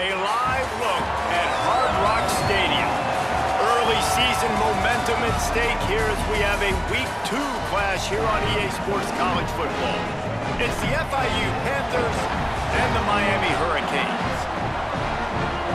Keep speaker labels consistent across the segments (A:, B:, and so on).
A: A live look at Hard Rock Stadium. Early season momentum at stake here as we have a Week 2 clash here on EA Sports College Football. It's the FIU Panthers and the Miami Hurricanes.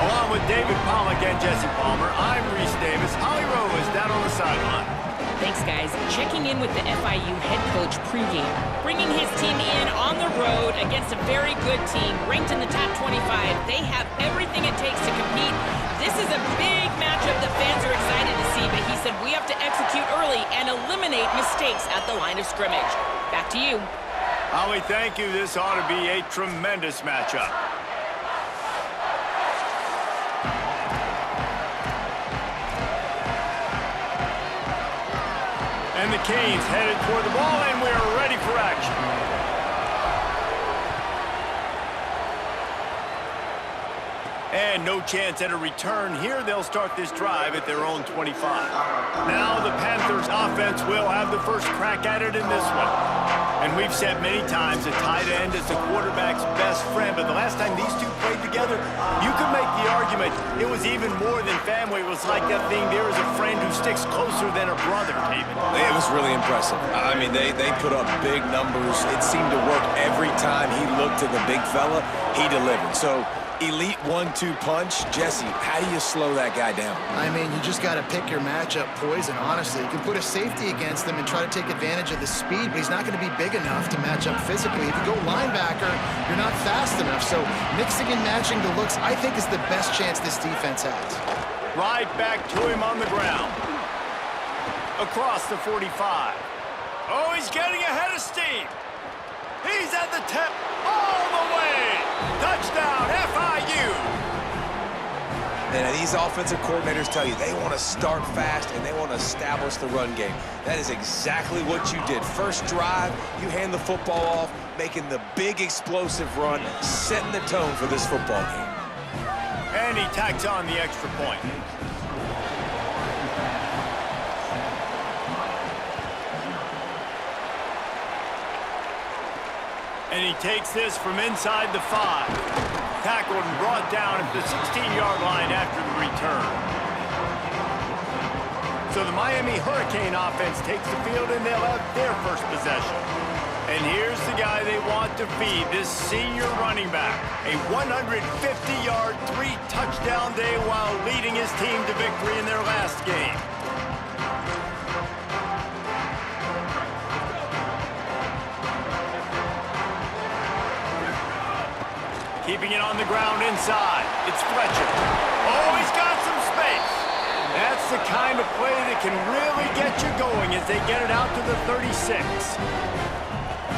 A: Along with David Pollack and Jesse Palmer, I'm Reese Davis. Holly Rowe is down on the sideline.
B: Thanks, guys. Checking in with the FIU head coach pregame. Bringing his team in on the road against a very good team, ranked in the top 25. They have everything it takes to compete. This is a big matchup that fans are excited to see, but he said we have to execute early and eliminate mistakes at the line of scrimmage. Back to you.
A: Holly, thank you. This ought to be a tremendous matchup. And the Canes headed toward the ball, and we are ready for action. And no chance at a return here. They'll start this drive at their own 25. Now the Panthers offense will have the first crack at it in this one. And we've said many times that tight end is the quarterback's best friend, but the last time these two played together, you could make the argument it was even more than family. It was like that thing, there is a friend who sticks closer than a brother, David.
C: It was really impressive. I mean, they put up big numbers. It seemed to work every time he looked to the big fella, he delivered. So, elite 1-2 punch. Jesse, how do you slow that guy down?
D: I mean, you just got to pick your matchup poison, honestly. You can put a safety against him and try to take advantage of the speed, but he's not going to be big enough to match up physically. If you go linebacker, you're not fast enough. So mixing and matching the looks, I think, is the best chance this defense has.
A: Right back to him on the ground. Across the 45. Oh, he's getting ahead of steam. He's at the tip all the way. Touchdown, FIU.
C: And these offensive coordinators tell you they want to start fast and they want to establish the run game. That is exactly what you did. First drive, you hand the football off, making the big explosive run, setting the tone for this football game.
A: And he tacks on the extra point. And he takes this from inside the 5. Tackled and brought down at the 16-yard line after the return. So the Miami Hurricane offense takes the field and they'll have their first possession. And here's the guy they want to feed, this senior running back. A 150-yard, 3-touchdown day while leading his team to victory in their last game. Keeping it on the ground inside. It's Fletcher. Oh, he's got some space. That's the kind of play that can really get you going as they get it out to the 36.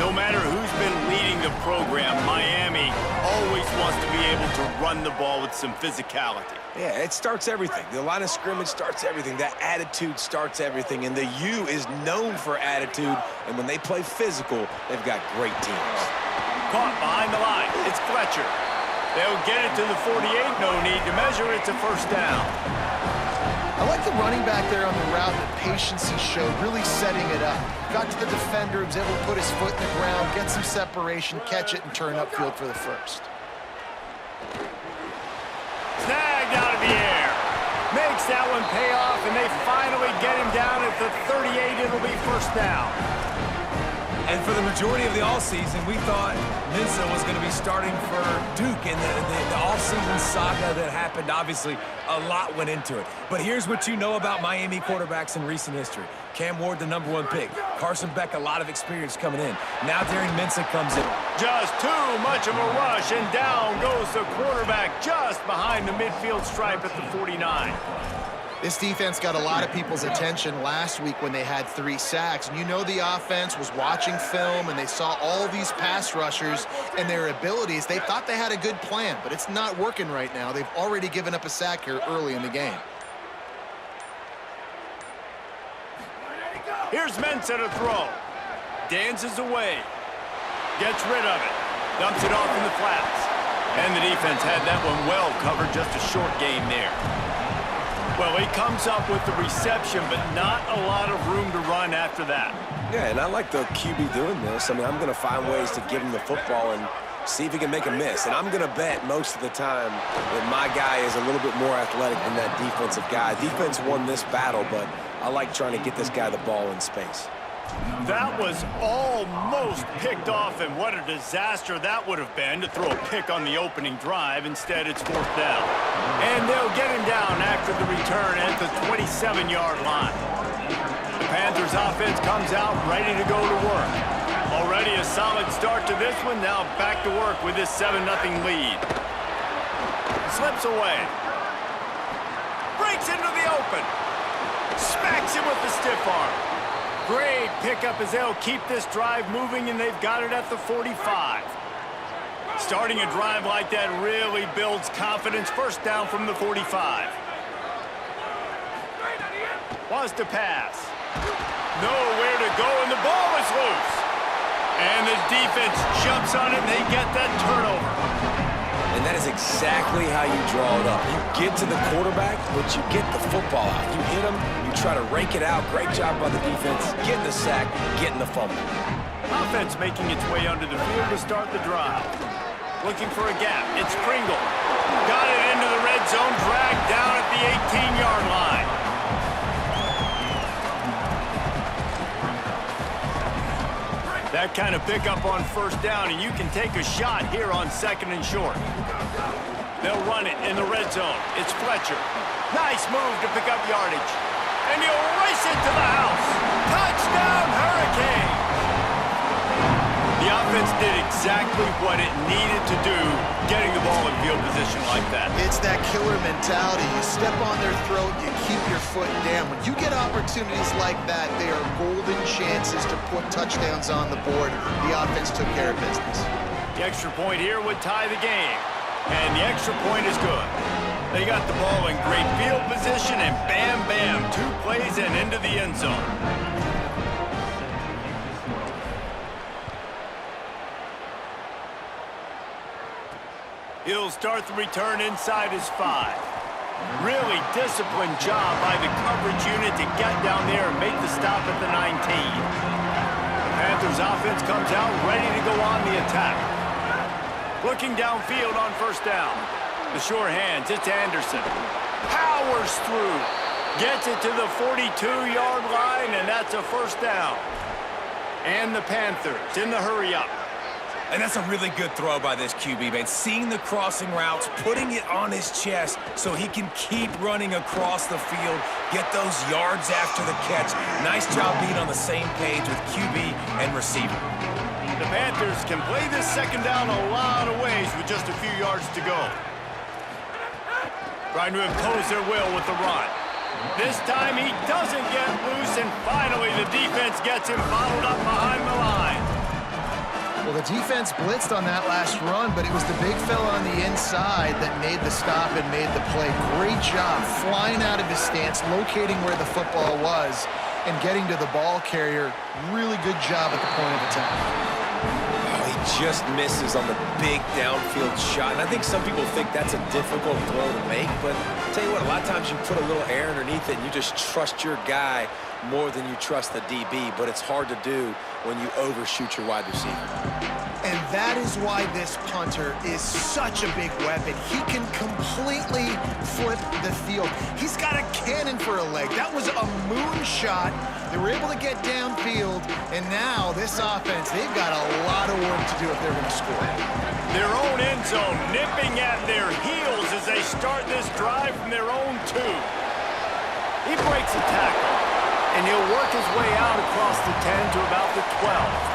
A: No matter who's been leading the program, Miami always wants to be able to run the ball with some physicality.
C: Yeah, it starts everything. The line of scrimmage starts everything. That attitude starts everything. And the U is known for attitude. And when they play physical, they've got great teams.
A: Caught behind the line. It's Fletcher. They'll get it to the 48. No need to measure. It's a first down.
D: I like the running back there on the route, the patience he showed, really setting it up. Got to the defender, was able to put his foot in the ground, get some separation, catch it, and turn upfield for the first.
A: Snagged out of the air. Makes that one pay off, and they finally get him down at the 38. It'll be first down.
E: And for the majority of the offseason, we thought Mensah was going to be starting for Duke. And the offseason saga that happened, obviously, a lot went into it. But here's what you know about Miami quarterbacks in recent history. Cam Ward, the #1 pick. Carson Beck, a lot of experience coming in. Now Darren Mensah comes in.
A: Just too much of a rush, and down goes the quarterback just behind the midfield stripe at the 49.
D: This defense got a lot of people's attention last week when they had 3 sacks. And you know the offense was watching film, and they saw all these pass rushers and their abilities. They thought they had a good plan, but it's not working right now. They've already given up a sack here early in the game.
A: Here's Mensah to throw. Dances away. Gets rid of it. Dumps it off in the flats. And the defense had that one well covered. Just a short gain there. Well, he comes up with the reception, but not a lot of room to run after that.
C: Yeah, and I like the QB doing this. I mean, I'm going to find ways to give him the football and see if he can make a miss. And I'm going to bet most of the time that my guy is a little bit more athletic than that defensive guy. Defense won this battle, but I like trying to get this guy the ball in space.
A: That was almost picked off, and what a disaster that would have been to throw a pick on the opening drive. Instead, it's 4th down. And they'll get him down after the return at the 27-yard line. The Panthers offense comes out ready to go to work. Already a solid start to this one. Now back to work with this 7-0 lead. Slips away. Breaks into the open. Smacks him with the stiff arm. Great pickup as they'll keep this drive moving, and they've got it at the 45. Starting a drive like that really builds confidence. First down from the 45. Wants to pass. Nowhere to go, and the ball is loose. And the defense jumps on it, and they get that turnover.
C: And that is exactly how you draw it up. You get to the quarterback, but you get the football out. You hit him, you try to rake it out. Great job by the defense, getting the sack, getting the fumble.
A: Offense making its way under the field to start the drive. Looking for a gap. It's Pringle. Got it into the red zone, dragged down at the 18-yard line. That kind of pickup on first down, and you can take a shot here on 2nd and short. They'll run it in the red zone. It's Fletcher. Nice move to pick up yardage. And he'll race it to the house. Touchdown, Hurricanes! The offense did exactly what it needed to do, getting the ball in field position like that.
D: It's that killer mentality. You step on their throat, you keep your foot down. When you get opportunities like that, they are golden chances to put touchdowns on the board. The offense took care of business.
A: The extra point here would tie the game. And the extra point is good. They got the ball in great field position, and bam, bam, 2 plays and into the end zone. He'll start the return inside his 5. Really disciplined job by the coverage unit to get down there and make the stop at the 19. The Panthers offense comes out ready to go on the attack. Looking downfield on first down. The sure hands, it's Anderson. Powers through. Gets it to the 42-yard line, and that's a first down. And the Panthers in the hurry-up.
E: And that's a really good throw by this QB, man. Seeing the crossing routes, putting it on his chest so he can keep running across the field, get those yards after the catch. Nice job being on the same page with QB and receiver.
A: The Panthers can play this second down a lot of ways with just a few yards to go. Trying to impose their will with the run. This time he doesn't get loose, and finally the defense gets him bottled up behind the line.
D: Well, the defense blitzed on that last run, but it was the big fella on the inside that made the stop and made the play. Great job flying out of his stance, locating where the football was, and getting to the ball carrier. Really good job at the point of attack.
C: Oh, he just misses on the big downfield shot. And I think some people think that's a difficult throw to make, but I'll tell you what, a lot of times you put a little air underneath it and you just trust your guy more than you trust the DB, but it's hard to do when you overshoot your wide receiver.
D: And that is why this punter is such a big weapon. He can completely flip the field. He's got a cannon for a leg. That was a moonshot. They were able to get downfield, and now this offense, they've got a lot of work to do if they're going to score.
A: Their own end zone nipping at their heels as they start this drive from their own 2. He breaks a tackle, and he'll work his way out across the 10 to about the 12.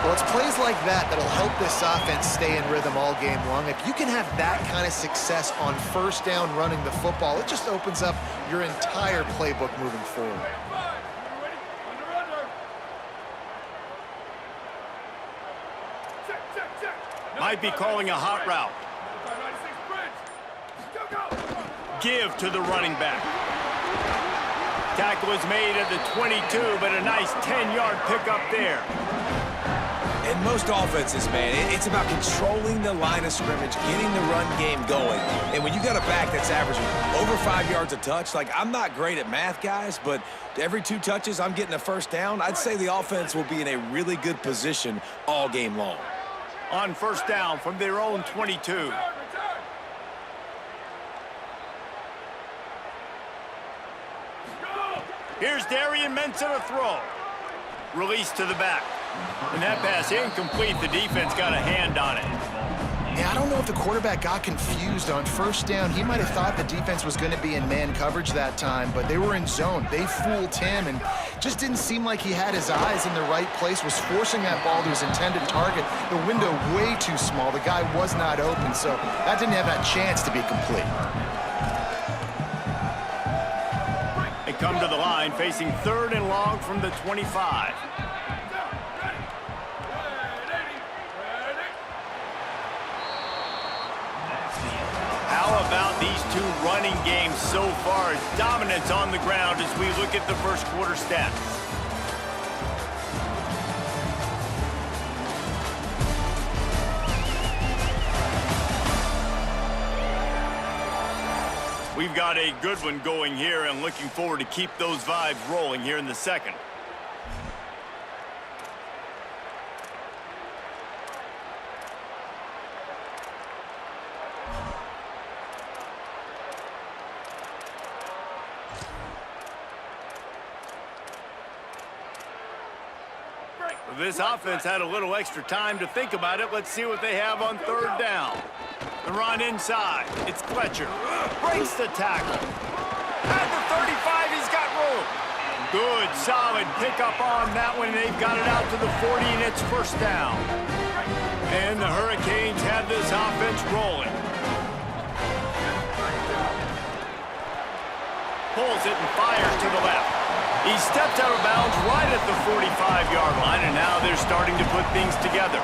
D: Well, it's plays like that that'll help this offense stay in rhythm all game long. If you can have that kind of success on first down running the football, it just opens up your entire playbook moving forward.
A: Might be calling a hot route. Give to the running back. Tackle is made at the 22, but a nice 10-yard pickup there.
E: In most offenses, man, it's about controlling the line of scrimmage, getting the run game going. And when you got a back that's averaging over 5 yards a touch, like, I'm not great at math, guys, but every 2 touches, I'm getting a first down. I'd say the offense will be in a really good position all game long.
A: on first down from their own 22. Here's Darian Mensah to throw. Release to the back. And that pass incomplete. The defense got a hand on it.
D: Yeah, I don't know if the quarterback got confused on first down. He might have thought the defense was going to be in man coverage that time, but they were in zone. They fooled him and just didn't seem like he had his eyes in the right place, was forcing that ball to his intended target. The window way too small. The guy was not open, so that didn't have that chance to be complete.
A: They come to the line facing 3rd and long from the 25. How about these two running games so far? Dominance on the ground as we look at the first quarter stats. We've got a good one going here and looking forward to keep those vibes rolling here in the second. This offense had a little extra time to think about it. Let's see what they have on 3rd down. The run inside. It's Fletcher. Breaks the tackle. At the 35, he's got room. Good, solid pickup on that one. They've got it out to the 40, and it's first down. And the Hurricanes have this offense rolling. Pulls it and fires to the left. He stepped out of bounds right at the 45-yard line, and now they're starting to put things together.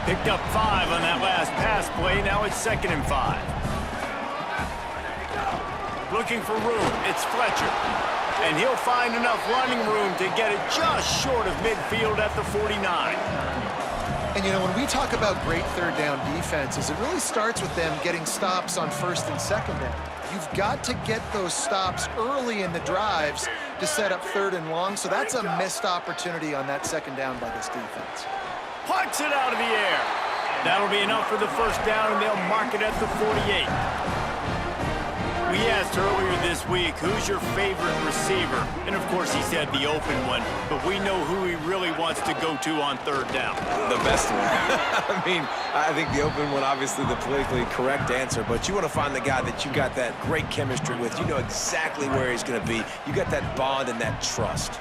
A: Picked up 5 on that last pass play. Now it's 2nd and 5. Looking for room. It's Fletcher. And he'll find enough running room to get it just short of midfield at the 49.
D: And, you know, when we talk about great 3rd down defenses, it really starts with them getting stops on 1st and 2nd down. You've got to get those stops early in the drives to set up 3rd and long, so that's a missed opportunity on that 2nd down by this defense.
A: Plucks it out of the air. That'll be enough for the first down, and they'll mark it at the 48. We asked earlier this week, who's your favorite receiver? And, of course, he said the open one, but we know who he really wants to go to on 3rd down.
C: The best one. I mean, I think the open one, obviously the politically correct answer, but you want to find the guy that you got that great chemistry with. You know exactly where he's going to be. You got that bond and that trust.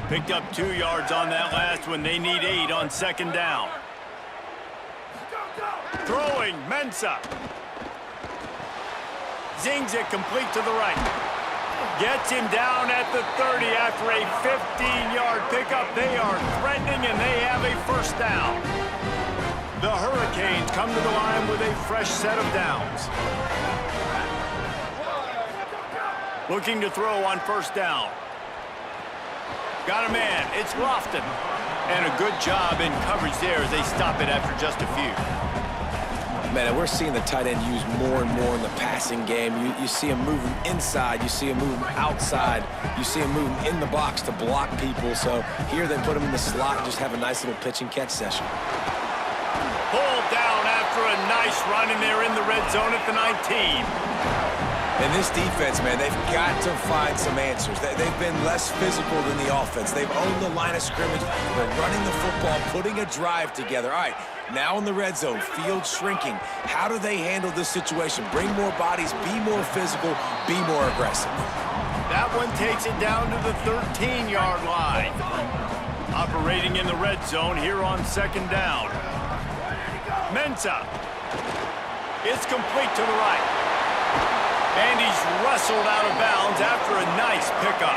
A: Picked up 2 yards on that last one. They need 8 on 2nd down. Throwing, Mensah. Zings it complete to the right. Gets him down at the 30 after a 15-yard pickup. They are threatening, and they have a first down. The Hurricanes come to the line with a fresh set of downs. Looking to throw on first down. Got a man. It's Lofton. And a good job in coverage there as they stop it after just a few.
C: Man, we're seeing the tight end used more and more in the passing game. You see him moving inside. You see him moving outside. You see him moving in the box to block people. So here they put him in the slot and just have a nice little pitch and catch session.
A: Pulled down after a nice run, and they're in the red zone at the 19.
C: And this defense, man, they've got to find some answers. They've been less physical than the offense. They've owned the line of scrimmage. They're running the football, putting a drive together. All right, now in the red zone, field shrinking. How do they handle this situation? Bring more bodies, be more physical, be more aggressive.
A: That one takes it down to the 13-yard line. Operating in the red zone here on 2nd down. Mensah. It's complete to the right. And he's wrestled out of bounds after a nice pickup.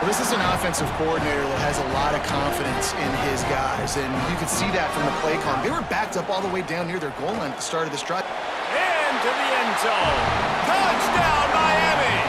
D: Well, this is an offensive coordinator that has a lot of confidence in his guys, and you can see that from the play call. They were backed up all the way down near their goal line at the start of this drive.
A: And to the end zone. Touchdown, Miami!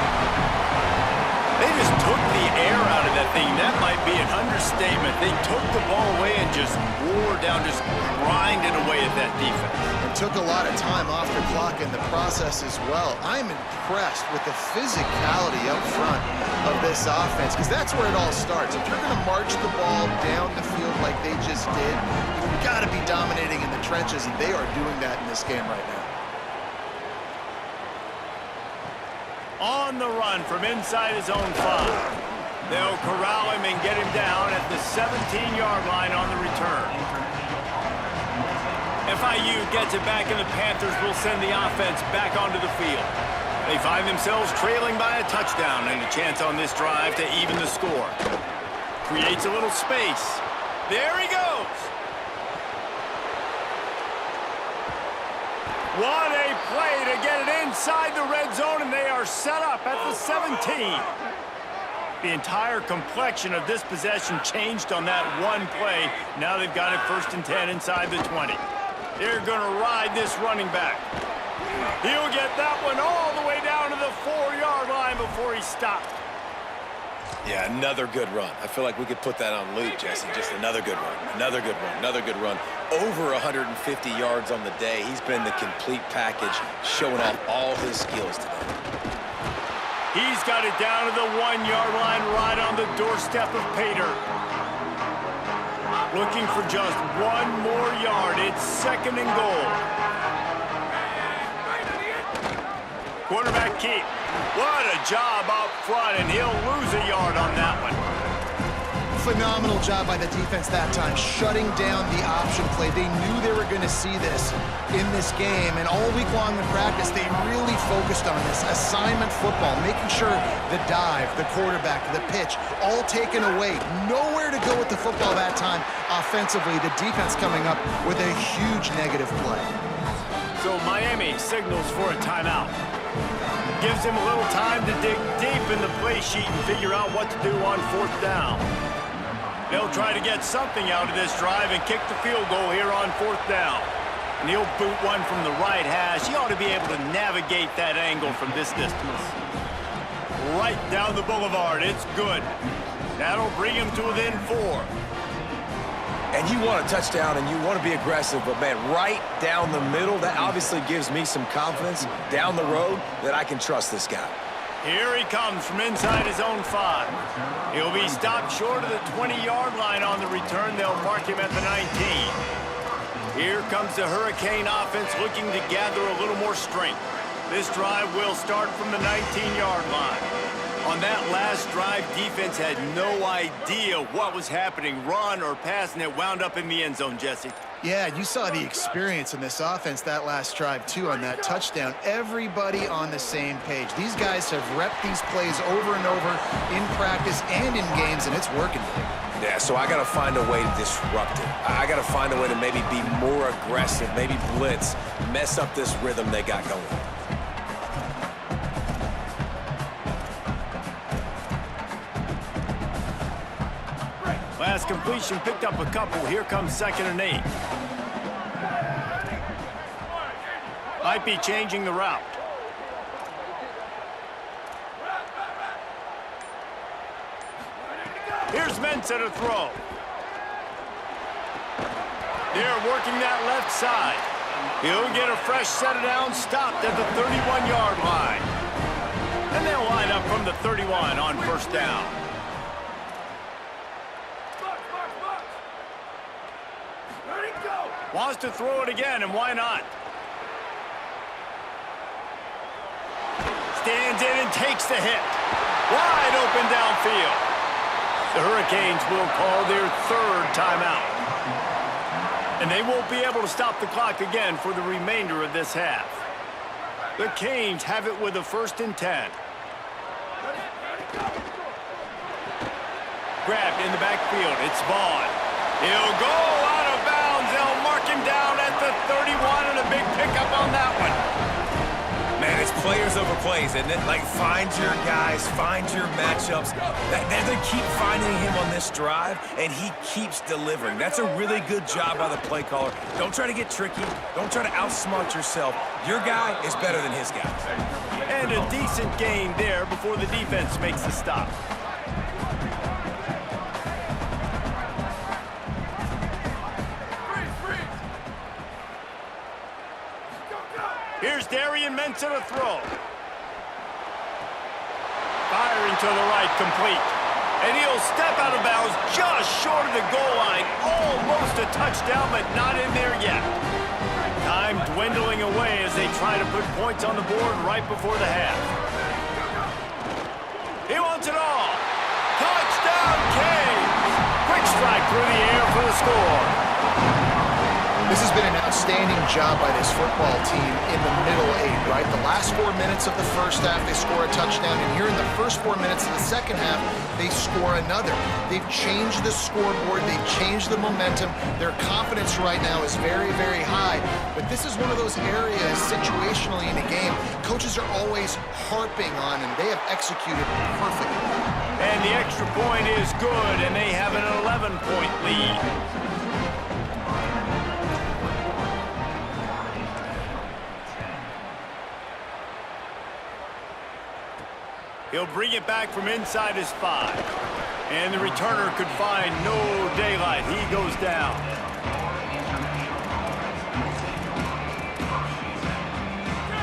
A: They just took the air out of that thing. That might be an understatement. They took the ball away and just wore down, just grinding away at that defense.
D: And took a lot of time off the clock in the process as well. I'm impressed with the physicality up front of this offense, because that's where it all starts. If you're going to march the ball down the field like they just did, you've got to be dominating in the trenches, and they are doing that in this game right now.
A: On the run from inside his own 5. They'll corral him and get him down at the 17-yard line on the return. FIU gets it back, and the Panthers will send the offense back onto the field. They find themselves trailing by a touchdown and a chance on this drive to even the score. Creates a little space. There he goes. What a play to get it inside the red zone, and they are set up at the 17. The entire complexion of this possession changed on that one play. Now they've got it 1st and 10 inside the 20. They're going to ride this running back. He'll get that one all the way down to the 4-yard line before he stopped.
C: Yeah, another good run. I feel like we could put that on loop, Jesse. Just another good run, another good run, another good run. Over 150 yards on the day. He's been the complete package, showing off all his skills today.
A: He's got it down to the 1-yard line, right on the doorstep of Pater. Looking for just one more yard. It's 2nd and goal. Quarterback keep. What a job up front, and he'll lose a yard on that one.
D: Phenomenal job by the defense that time, shutting down the option play. They knew they were going to see this in this game, and all week long in practice, they really focused on this assignment football, making sure the dive, the quarterback, the pitch, all taken away. Nowhere to go with the football that time offensively. The defense coming up with a huge negative play.
A: So Miami signals for a timeout. Gives him a little time to dig deep in the play sheet and figure out what to do on 4th down. They'll try to get something out of this drive and kick the field goal here on 4th down. And he'll boot one from the right hash. He ought to be able to navigate that angle from this distance. Right down the boulevard. It's good. That'll bring him to within 4.
E: And you want a touchdown and you want to be aggressive, but man, right down the middle, that obviously gives me some confidence down the road that I can trust this guy.
A: Here he comes from inside his own 5. He'll be stopped short of the 20-yard line on the return. They'll mark him at the 19. Here comes the Hurricane offense looking to gather a little more strength. This drive will start from the 19-yard line. On that last drive, defense had no idea what was happening, run or pass, and it wound up in the end zone, Jesse.
D: Yeah, you saw the experience in this offense that last drive, too, on that touchdown. Everybody on the same page. These guys have repped these plays over and over in practice and in games, and it's working.
E: Yeah, so I got to find a way to disrupt it. I got to find a way to maybe be more aggressive, maybe blitz, mess up this rhythm they got going.
A: Last completion picked up a couple. Here comes 2nd and 8. Might be changing the route. Here's Mensa to throw. They're working that left side. He'll get a fresh set of downs, stopped at the 31-yard line. And they'll line up from the 31 on 1st down. Wants to throw it again, and why not? Stands in and takes the hit. Wide open downfield. The Hurricanes will call their 3rd timeout. And they won't be able to stop the clock again for the remainder of this half. The Canes have it with a 1st and 10. Grabbed in the backfield. It's Vaughn. He'll go out of bounds. They'll mark him down at the 31, and a big pickup on that one.
E: Man, it's players over plays, isn't it? Like, find your guys, find your matchups. They keep finding him on this drive, and he keeps delivering. That's a really good job by the play caller. Don't try to get tricky. Don't try to outsmart yourself. Your guy is better than his guys.
A: And a decent gain there before the defense makes the stop. Here's Darian Mensah to throw. Firing to the right, complete. And he'll step out of bounds just short of the goal line. Almost a touchdown, but not in there yet. Time dwindling away as they try to put points on the board right before the half. He wants it all. Touchdown, Canes! Quick strike through the air for the score.
D: This has been an outstanding job by this football team in the middle eight, right? The last 4 minutes of the first half, they score a touchdown, and here in the first 4 minutes of the second half, they score another. They've changed the scoreboard. They've changed the momentum. Their confidence right now is very, very high, but this is one of those areas situationally in a game coaches are always harping on, and they have executed perfectly.
A: And the extra point is good, and they have an 11-point lead. He'll bring it back from inside his 5. And the returner could find no daylight. He goes down.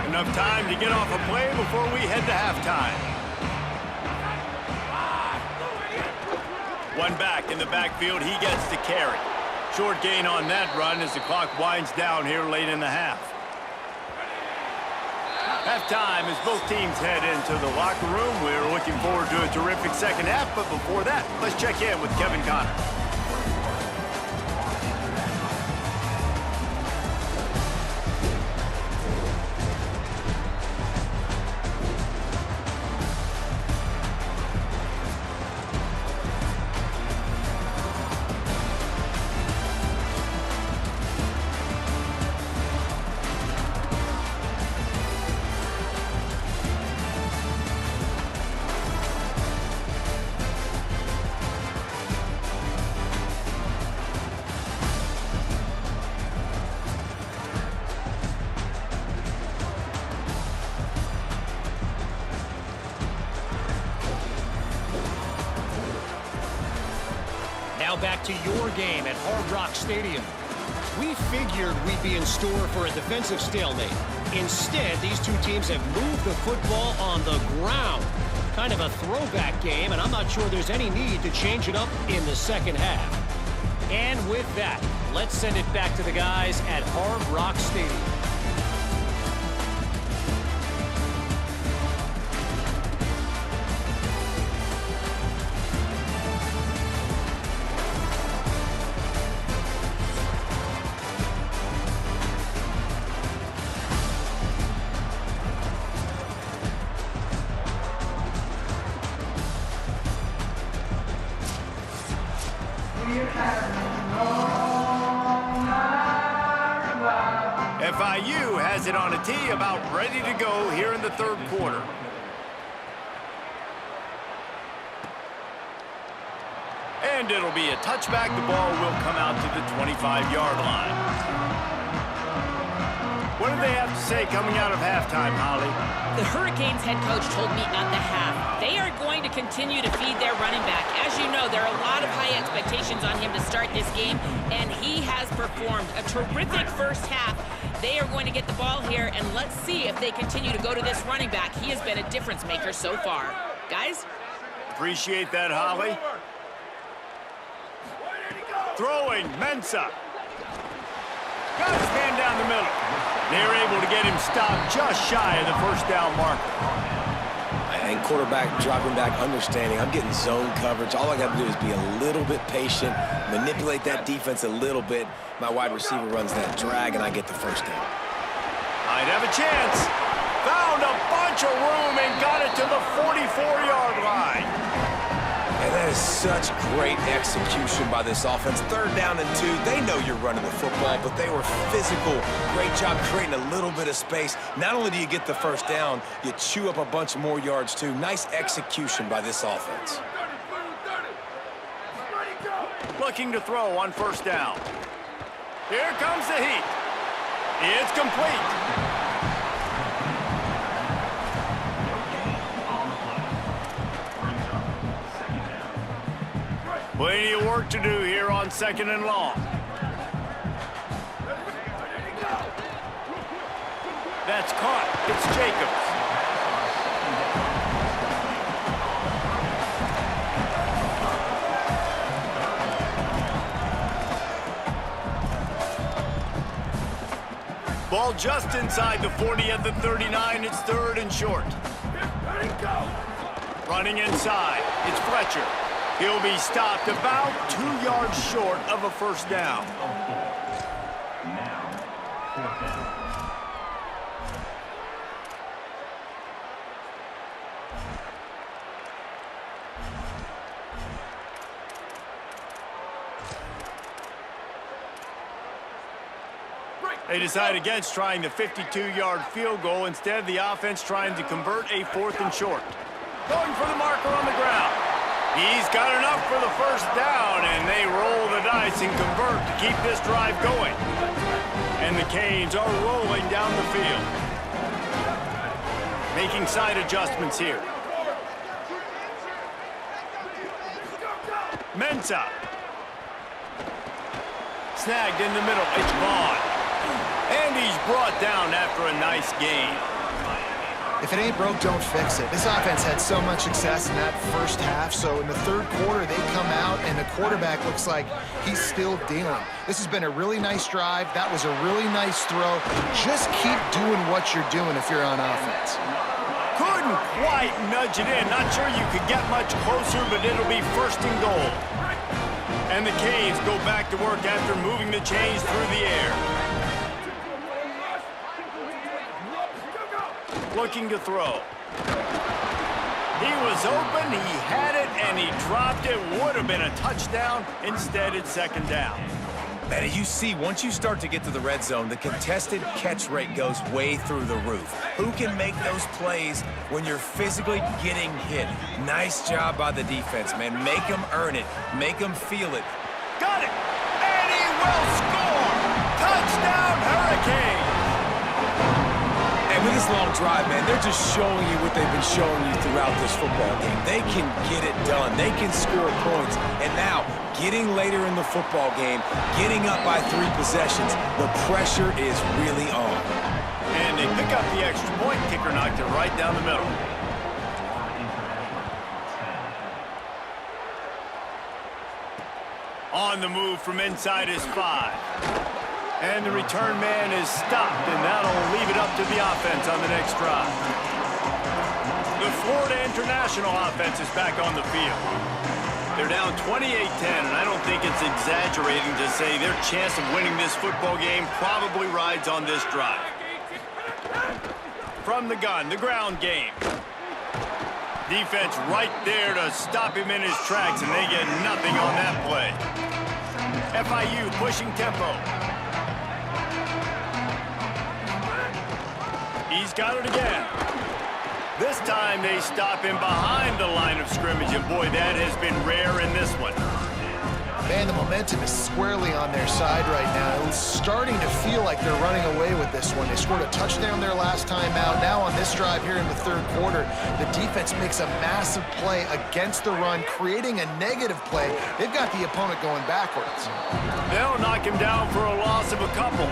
A: Enough time to get off a play before we head to halftime. One back in the backfield. He gets the carry. Short gain on that run as the clock winds down here late in the half. Halftime as both teams head into the locker room. We're looking forward to a terrific second half, but before that, let's check in with Kevin Connor.
F: Now back to your game at Hard Rock Stadium. We figured we'd be in store for a defensive stalemate. Instead, these two teams have moved the football on the ground. Kind of a throwback game, and I'm not sure there's any need to change it up in the second half. And with that, let's send it back to the guys at Hard Rock Stadium.
A: FIU has it on a tee, about ready to go here in the third quarter. And it'll be a touchback. The ball will come out to the 25-yard line. What do they have to say coming out of halftime, Holly?
B: The Hurricanes head coach told me at the half they are going to continue to feed their running back. As you know, there are a lot of high expectations on him to start this game, and he has performed a terrific first half. They are going to get the ball here, and let's see if they continue to go to this running back. He has been a difference maker so far. Guys?
A: Appreciate that, Holly. Throwing, Mensah. Got his man down the middle. They're able to get him stopped just shy of the first down marker.
C: And quarterback dropping back, understanding I'm getting zone coverage. All I got to do is be a little bit patient, manipulate that defense a little bit. My wide receiver runs that drag, and I get the first down.
A: Might have a chance. Found a bunch of room and got it to the 44-yard line.
C: And that is such great execution by this offense. Third down and 2. They know you're running the football, but they were physical. Great job creating a little bit of space. Not only do you get the first down, you chew up a bunch more yards, too. Nice execution by this offense.
A: Looking to throw on first down. Here comes the heat. It's complete. Plenty of work to do here on second and long. That's caught. It's Jacobs. Ball just inside the 40 at the 39. It's 3rd and short. Running inside. It's Fletcher. He'll be stopped about 2 yards short of a first down. They decide against trying the 52-yard field goal. Instead, the offense trying to convert a 4th and short. Going for the marker on the ground. He's got enough for the first down, and they roll the dice and convert to keep this drive going. And the Canes are rolling down the field. Making side adjustments here. Mensah. Snagged in the middle. It's Vaughn. And he's brought down after a nice gain.
D: If it ain't broke, don't fix it. This offense had so much success in that first half, so in the 3rd quarter, they come out, and the quarterback looks like he's still dealing. This has been a really nice drive. That was a really nice throw. Just keep doing what you're doing if you're on offense.
A: Couldn't quite nudge it in. Not sure you could get much closer, but it'll be 1st and goal. And the Canes go back to work after moving the chains through the air. Looking to throw. He was open, he had it, and he dropped it. Would have been a touchdown. Instead, it's 2nd down.
E: Man, you see, once you start to get to the red zone, the contested catch rate goes way through the roof. Who can make those plays when you're physically getting hit? Nice job by the defense, man. Make them earn it. Make them feel it.
A: Got it! And he will score! Touchdown, Hurricanes!
E: And with this long drive, man, they're just showing you what they've been showing you throughout this football game. They can get it done. They can score points. And now, getting later in the football game, getting up by 3 possessions, the pressure is really on.
A: And they pick up the extra point. Kicker knocked it right down the middle. On the move from inside is 5. And the return man is stopped, and that'll leave it up to the offense on the next drive. The Florida International offense is back on the field. They're down 28-10, and I don't think it's exaggerating to say their chance of winning this football game probably rides on this drive. From the gun, the ground game. Defense right there to stop him in his tracks, and they get nothing on that play. FIU pushing tempo. He's got it again. This time they stop him behind the line of scrimmage, and boy, that has been rare in this one.
D: Man, the momentum is squarely on their side right now. It's starting to feel like they're running away with this one. They scored a touchdown their last time out. Now on this drive here in the 3rd quarter, the defense makes a massive play against the run, creating a negative play. They've got the opponent going backwards.
A: They'll knock him down for a loss of a couple.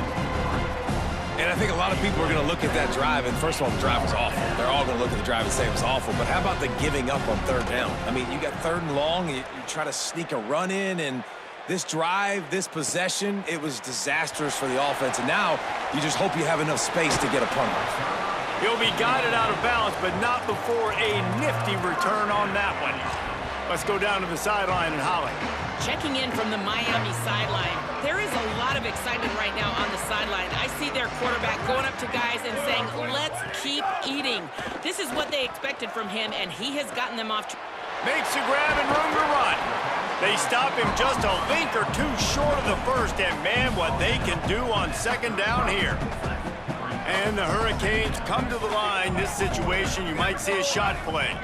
E: And I think a lot of people are going to look at that drive, and first of all, the drive was awful. They're all going to look at the drive and say it was awful, but how about the giving up on 3rd down? I mean, you got 3rd and long, and you try to sneak a run in, and this drive, this possession, it was disastrous for the offense, and now you just hope you have enough space to get a punt off.
A: He'll be guided out of bounds, but not before a nifty return on that one. Let's go down to the sideline and Holly.
B: Checking in from the Miami sideline. There is a lot of excitement right now on the sideline. I see their quarterback going up to guys and saying, let's keep eating. This is what they expected from him, and he has gotten them off.
A: Makes a grab and room to run. They stop him just a link or two short of the first, and man, what they can do on 2nd down here. And the Hurricanes come to the line. This situation, you might see a shot play.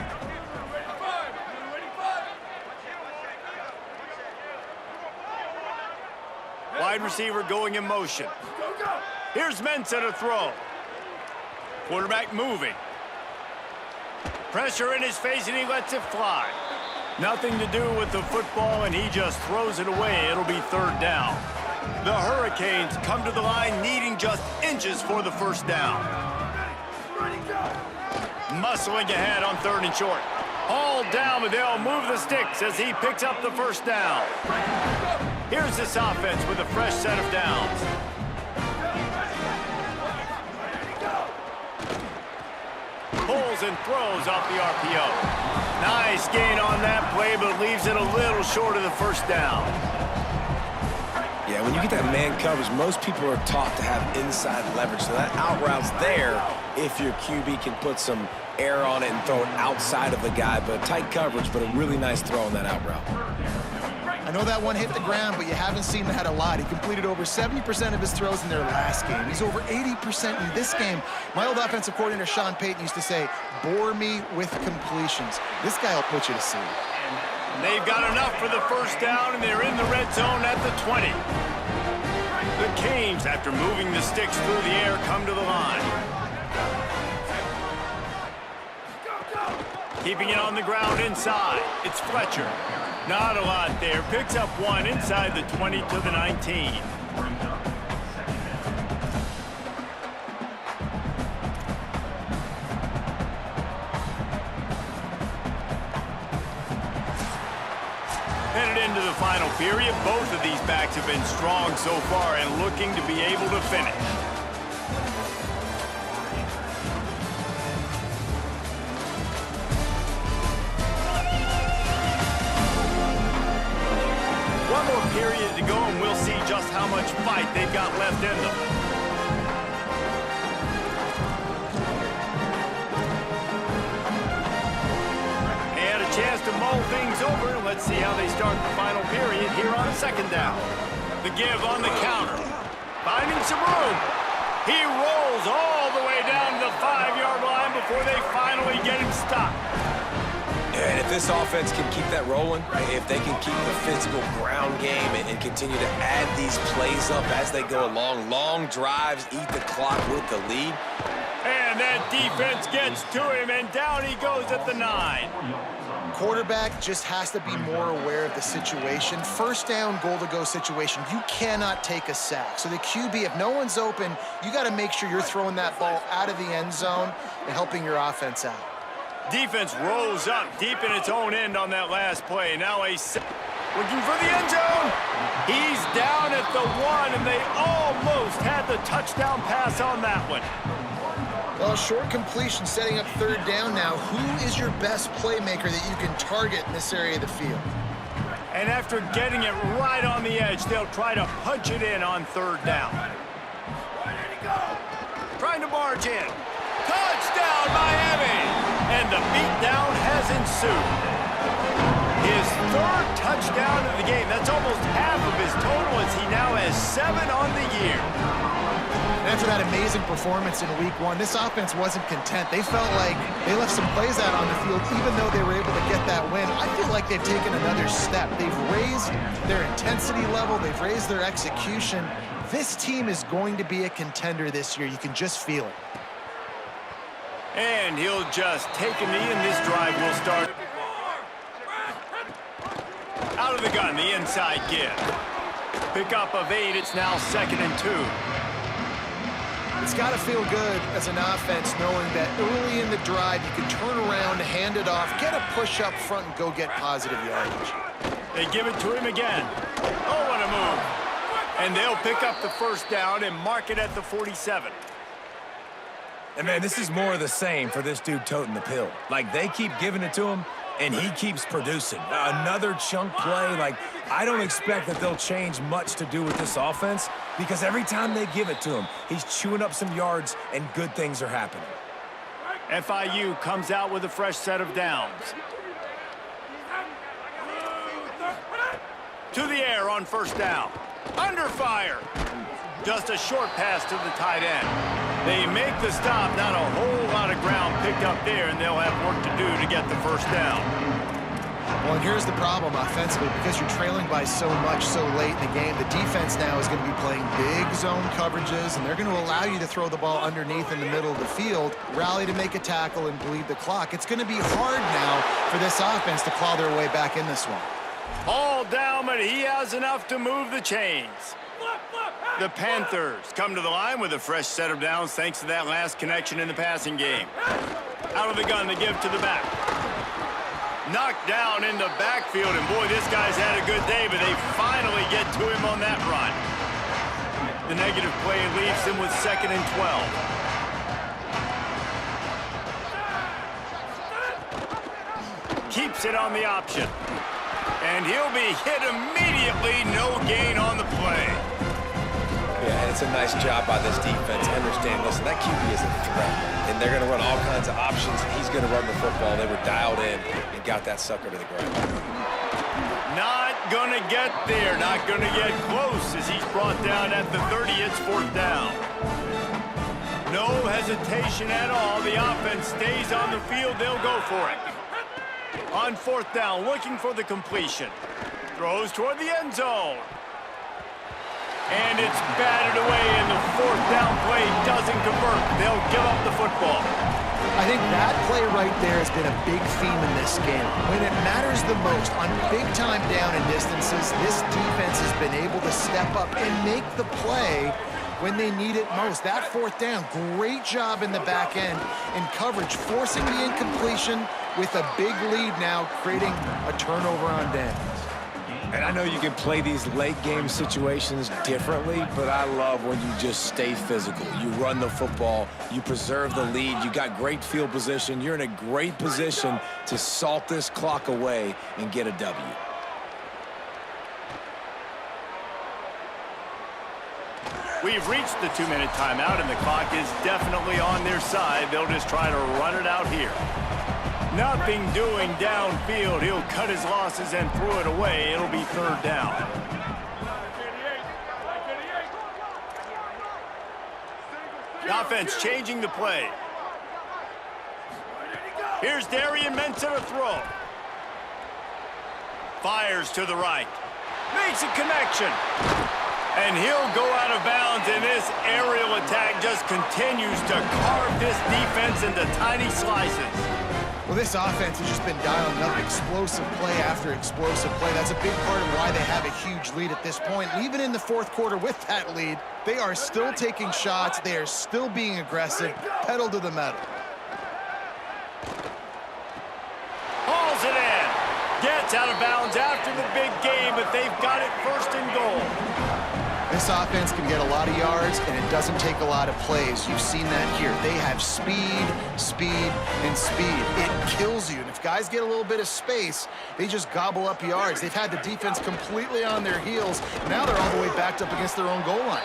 A: Wide receiver going in motion. Here's Mensah to throw. Quarterback moving. Pressure in his face, and he lets it fly. Nothing to do with the football, and he just throws it away. It'll be 3rd down. The Hurricanes come to the line needing just inches for the first down. muscling ahead on 3rd and short. Hauled down, but they'll move the sticks as he picks up the first down. Here's this offense with a fresh set of downs. Pulls and throws off the RPO. Nice gain on that play, but leaves it a little short of the first down.
E: Yeah, when you get that man coverage, most people are taught to have inside leverage. So that out route's there if your QB can put some air on it and throw it outside of the guy. But tight coverage, but a really nice throw on that out route.
D: I know that one hit the ground, but you haven't seen that a lot. He completed over 70% of his throws in their last game. He's over 80% in this game. My old offensive coordinator, Sean Payton, used to say, bore me with completions. This guy will put you to sleep.
A: They've got enough for the first down, and they're in the red zone at the 20. The Canes, after moving the sticks through the air, come to the line. Keeping it on the ground inside. It's Fletcher. Not a lot there. Picks up one inside the 20 to the 19. Headed into the final period, both of these backs have been strong so far and looking to be able to finish. One more period to go, and we'll see just how much fight they've got left in them. They had a chance to mull things over. Let's see how they start the final period here on 2nd down. The give on the counter. Finding some room. He rolls all the way down to the 5-yard line before they finally get him stopped.
E: And if this offense can keep that rolling, if they can keep the physical ground game and continue to add these plays up as they go along, long drives, eat the clock with the lead.
A: And that defense gets to him, and down he goes at the 9.
D: Quarterback just has to be more aware of the situation. First down, goal-to-go situation, you cannot take a sack. So the QB, if no one's open, you got to make sure you're throwing that ball out of the end zone and helping your offense out.
A: Defense rolls up deep in its own end on that last play. Now looking for the end zone. He's down at the 1, and they almost had the touchdown pass on that one.
D: Well, short completion setting up 3rd down now. Who is your best playmaker that you can target in this area of the field?
A: And after getting it right on the edge, they'll try to punch it in on 3rd down. Trying to barge in. Touchdown, Miami! And the beatdown has ensued. His 3rd touchdown of the game. That's almost half of his total, as he now has 7 on the year.
D: After that amazing performance in Week 1, this offense wasn't content. They felt like they left some plays out on the field, even though they were able to get that win. I feel like they've taken another step. They've raised their intensity level. They've raised their execution. This team is going to be a contender this year. You can just feel it.
A: And he'll just take a knee, and this drive will start. Out of the gun, the inside give. Pickup of 8, it's now 2nd and 2.
D: It's got to feel good as an offense knowing that early in the drive you can turn around, hand it off, get a push up front, and go get positive yardage.
A: They give it to him again. Oh, what a move. And they'll pick up the first down and mark it at the 47.
E: And, man, this is more of the same for this dude toting the pill. Like, they keep giving it to him, and he keeps producing. Another chunk play. Like, I don't expect that they'll change much to do with this offense because every time they give it to him, he's chewing up some yards, and good things are happening.
A: FIU comes out with a fresh set of downs. To the air on 1st down. Under fire. Just a short pass to the tight end. They make the stop, not a whole lot of ground picked up there, and they'll have work to do to get the first down.
D: Well, and here's the problem offensively. Because you're trailing by so much so late in the game, the defense now is going to be playing big zone coverages, and they're going to allow you to throw the ball underneath in the middle of the field, rally to make a tackle, and bleed the clock. It's going to be hard now for this offense to claw their way back in this one.
A: Hauled down, but he has enough to move the chains. The Panthers come to the line with a fresh set of downs thanks to that last connection in the passing game. Out of the gun to give to the back. Knocked down in the backfield, and boy, this guy's had a good day, but they finally get to him on that run. The negative play leaves him with 2nd and 12. Keeps it on the option. And he'll be hit immediately. No gain on the play.
C: Yeah, and it's a nice job by this defense. Understand, listen, that QB is a threat, and they're going to run all kinds of options. He's going to run the football. They were dialed in and got that sucker to the ground.
A: Not going to get there. Not going to get close as he's brought down at the 30. It's 4th down. No hesitation at all. The offense stays on the field. They'll go for it. On 4th down, looking for the completion. Throws toward the end zone. And it's batted away, and the 4th down play doesn't convert. They'll give up the football.
D: I think that play right there has been a big theme in this game. When it matters the most, on big-time down and distances, this defense has been able to step up and make the play when they need it most. That 4th down, great job in the back end in coverage, forcing the incompletion with a big lead now, creating a turnover on downs.
E: And I know you can play these late-game situations differently, but I love when you just stay physical. You run the football, you preserve the lead, you got great field position, you're in a great position to salt this clock away and get a W.
A: We've reached the 2-minute timeout, and the clock is definitely on their side. They'll just try to run it out here. Nothing doing downfield. He'll cut his losses and throw it away. It'll be 3rd down. The offense changing the play. Here's Darian Mensah to throw. Fires to the right. Makes a connection. And he'll go out of bounds, and this aerial attack just continues to carve this defense into tiny slices.
D: Well, this offense has just been dialing up explosive play after explosive play. That's a big part of why they have a huge lead at this point. And even in the 4th quarter with that lead, they are still taking shots. They are still being aggressive, pedal to the metal.
A: Hauls it in. Gets out of bounds after the big game, but they've got it 1st and goal.
D: This offense can get a lot of yards, and it doesn't take a lot of plays. You've seen that here. They have speed, speed, and speed. It kills you. And if guys get a little bit of space, they just gobble up yards. They've had the defense completely on their heels. Now they're all the way backed up against their own goal line.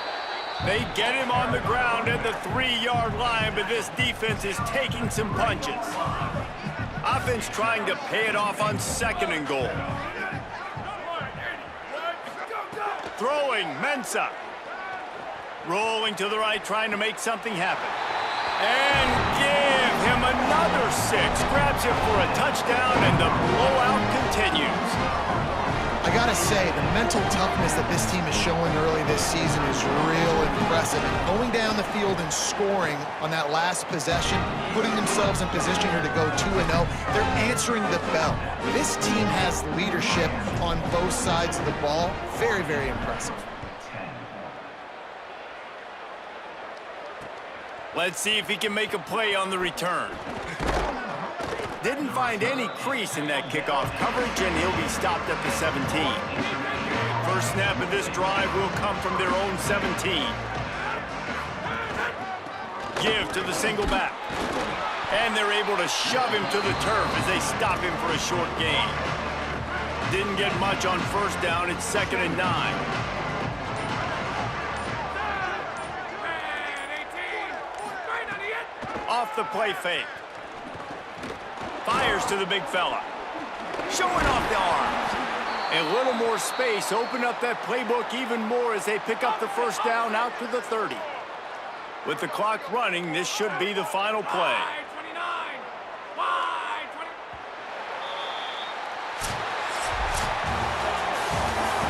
A: They get him on the ground at the 3-yard line, but this defense is taking some punches. Offense trying to pay it off on 2nd and goal. Throwing, Mensah. Rolling to the right, trying to make something happen. And give him another 6. Grabs him for a touchdown, and the blowout continues.
D: I gotta say, the mental toughness that this team is showing early this season is real impressive. And going down the field and scoring on that last possession, putting themselves in position here to go 2-0, they're answering the bell. This team has leadership on both sides of the ball. Very, very impressive.
A: Let's see if he can make a play on the return. Didn't find any crease in that kickoff coverage, and he'll be stopped at the 17. First snap of this drive will come from their own 17. Give to the single back. And they're able to shove him to the turf as they stop him for a short gain. Didn't get much on 1st down. It's 2nd and 9. Off the play fake. Fires to the big fella. Showing off the arms. A little more space. Open up that playbook even more as they pick up the 1st down out to the 30. With the clock running, this should be the final play.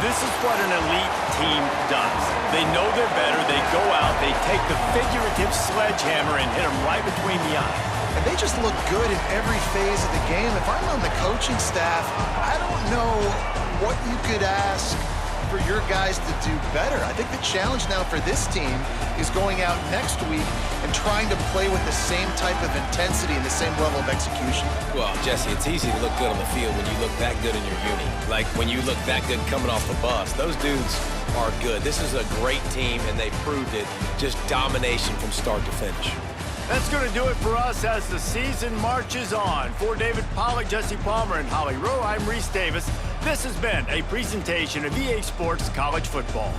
A: This is what an elite team does. They know they're better. They go out. They take the figurative sledgehammer and hit them right between the eyes.
D: And they just look good in every phase of the game. If I'm on the coaching staff, I don't know what you could ask for your guys to do better. I think the challenge now for this team is going out next week and trying to play with the same type of intensity and the same level of execution.
G: Well, Jesse, it's easy to look good on the field when you look that good in your uni. Like when you look that good coming off the bus. Those dudes are good. This is a great team, and they proved it. Just domination from start to finish.
A: That's going to do it for us as the season marches on. For David Pollack, Jesse Palmer, and Holly Rowe, I'm Reese Davis. This has been a presentation of EA Sports College Football.